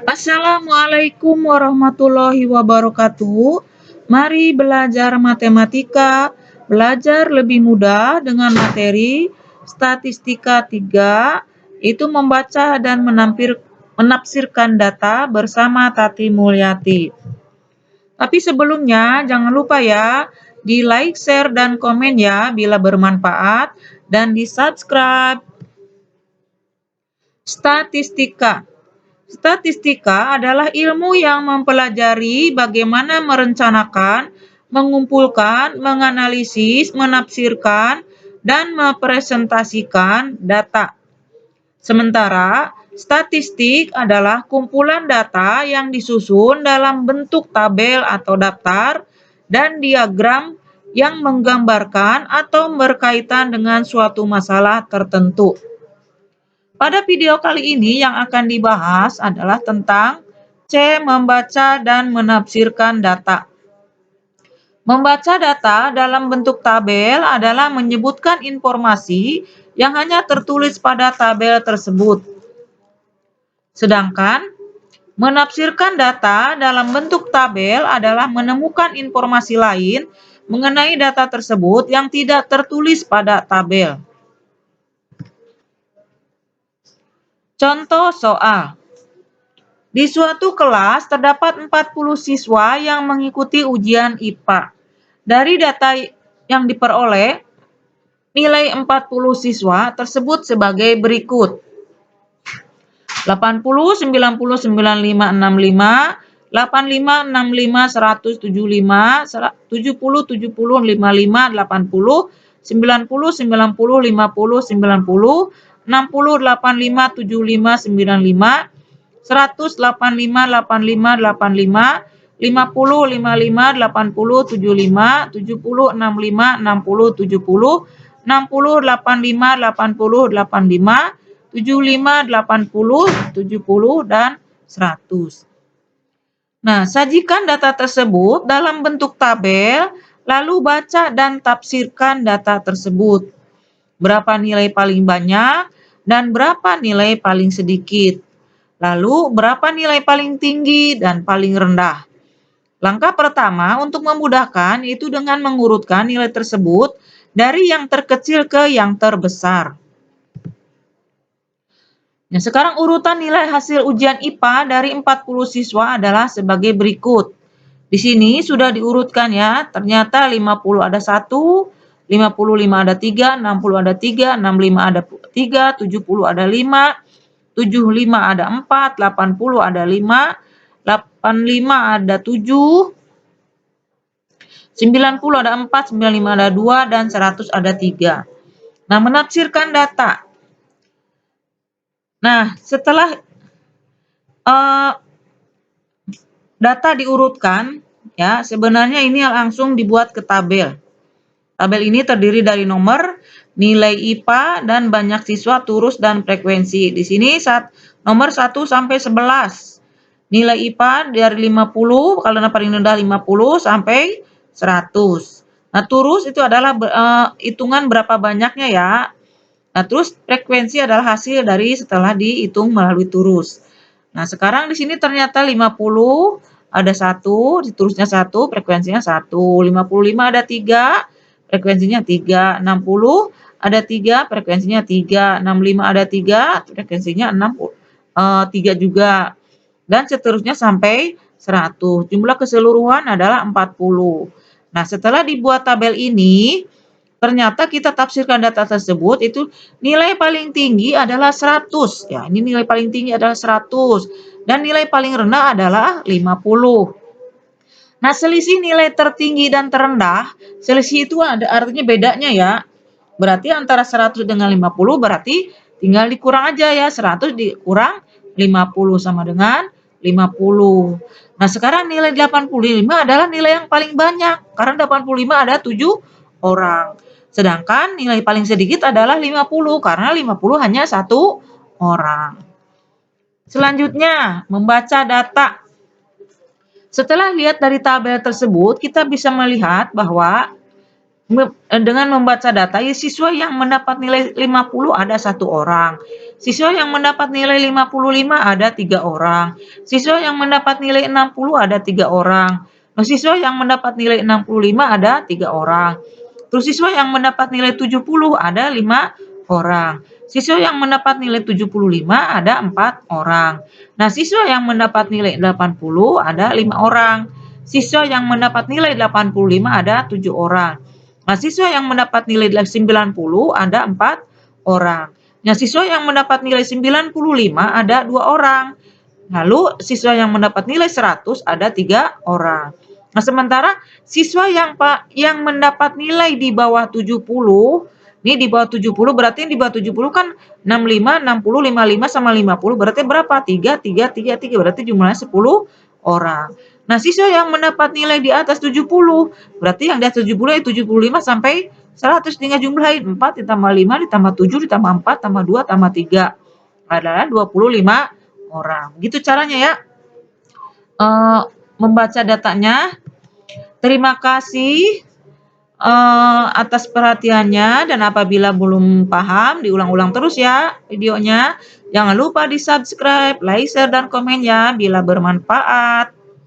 Assalamualaikum warahmatullahi wabarakatuh. Mari belajar matematika, belajar lebih mudah dengan materi Statistika 3, itu membaca dan menafsirkan data bersama Tati Mulyati. Tapi sebelumnya jangan lupa ya, di like, share, dan komen ya bila bermanfaat, dan di subscribe. Statistika. Statistika adalah ilmu yang mempelajari bagaimana merencanakan, mengumpulkan, menganalisis, menafsirkan, dan mepresentasikan data. Sementara, statistik adalah kumpulan data yang disusun dalam bentuk tabel atau daftar dan diagram yang menggambarkan atau berkaitan dengan suatu masalah tertentu. Pada video kali ini yang akan dibahas adalah tentang C. Membaca dan menafsirkan data. Membaca data dalam bentuk tabel adalah menyebutkan informasi yang hanya tertulis pada tabel tersebut. Sedangkan menafsirkan data dalam bentuk tabel adalah menemukan informasi lain mengenai data tersebut yang tidak tertulis pada tabel. Contoh soal. Di suatu kelas terdapat 40 siswa yang mengikuti ujian IPA. Dari data yang diperoleh, nilai 40 siswa tersebut sebagai berikut. 80, 90, 95, 65, 85, 65, 100, 75, 70, 70, 55, 80, 90, 90, 50, 90, 60, 85, 75, 95, 100, 85, 85, 85, 50, 55, 80, 75, 70, 65, 60, 70, 60, 85, 80, 85, 75, 80, 70, dan 100. Nah, sajikan data tersebut dalam bentuk tabel, lalu baca dan tafsirkan data tersebut. Berapa nilai paling banyak dan berapa nilai paling sedikit. Lalu, berapa nilai paling tinggi dan paling rendah. Langkah pertama untuk memudahkan itu dengan mengurutkan nilai tersebut dari yang terkecil ke yang terbesar. Nah, sekarang urutan nilai hasil ujian IPA dari 40 siswa adalah sebagai berikut. Di sini sudah diurutkan ya, ternyata 50 ada 1, 55 ada 3, 60 ada 3, 65 ada 3, 70 ada 5, 75 ada 4, 80 ada 5, 85 ada 7, 90 ada 4, 95 ada 2, dan 100 ada 3. Nah, menafsirkan data. Nah, setelah data diurutkan, ya sebenarnya ini langsung dibuat ke tabel. Tabel ini terdiri dari nomor, nilai IPA, dan banyak siswa, turus, dan frekuensi. Di sini nomor 1 sampai 11. Nilai IPA dari 50, kalau paling rendah 50 sampai 100. Nah, turus itu adalah hitungan berapa banyaknya ya. Nah, terus frekuensi adalah hasil dari setelah dihitung melalui turus. Nah, sekarang di sini ternyata 50 ada 1, turusnya 1, frekuensinya 1. 55 ada 3, frekuensinya 3. 60 ada 3, frekuensinya 3. 65 ada 3, frekuensinya 3 juga. Dan seterusnya sampai 100. Jumlah keseluruhan adalah 40. Nah, setelah dibuat tabel ini, ternyata kita tafsirkan data tersebut itu nilai paling tinggi adalah 100. Ya, ini nilai paling tinggi adalah 100 dan nilai paling rendah adalah 50. Nah, selisih nilai tertinggi dan terendah, selisih itu ada artinya bedanya ya. Berarti antara 100 dengan 50 berarti tinggal dikurang aja ya, 100 dikurang 50 sama dengan 50. Nah, sekarang nilai 85 adalah nilai yang paling banyak karena 85 ada 7 orang. Sedangkan nilai paling sedikit adalah 50 karena 50 hanya 1 orang. Selanjutnya, membaca data. Setelah lihat dari tabel tersebut, kita bisa melihat bahwa Dengan membaca data, ya siswa yang mendapat nilai 50 ada 1 orang, siswa yang mendapat nilai 55 ada 3 orang, siswa yang mendapat nilai 60 ada 3 orang, nah, siswa yang mendapat nilai 65 ada 3 orang, terus siswa yang mendapat nilai 70 ada 5 orang, siswa yang mendapat nilai 75 ada 4 orang. Nah, siswa yang mendapat nilai 80 ada 5 orang, siswa yang mendapat nilai 85 ada 7 orang. Nah, siswa yang mendapat nilai 90 ada 4 orang. Nah, siswa yang mendapat nilai 95 ada 2 orang. Lalu siswa yang mendapat nilai 100 ada 3 orang. Nah, sementara siswa yang mendapat nilai di bawah 70, ini di bawah 70 berarti di bawah 70 kan 65, 60, 55 sama 50 berarti berapa? 3, 3, 3, 3 berarti jumlahnya 10 orang. Nah, siswa yang mendapat nilai di atas 70, berarti yang di atas 70 ya 75 sampai 100, tinggal jumlahin 4 ditambah 5 ditambah 7 ditambah 4 tambah 2 tambah 3 adalah 25 orang. Begitu caranya ya, membaca datanya. Terima kasih atas perhatiannya, dan apabila belum paham diulang-ulang terus ya videonya. Jangan lupa di-subscribe, like, share, dan komen ya bila bermanfaat.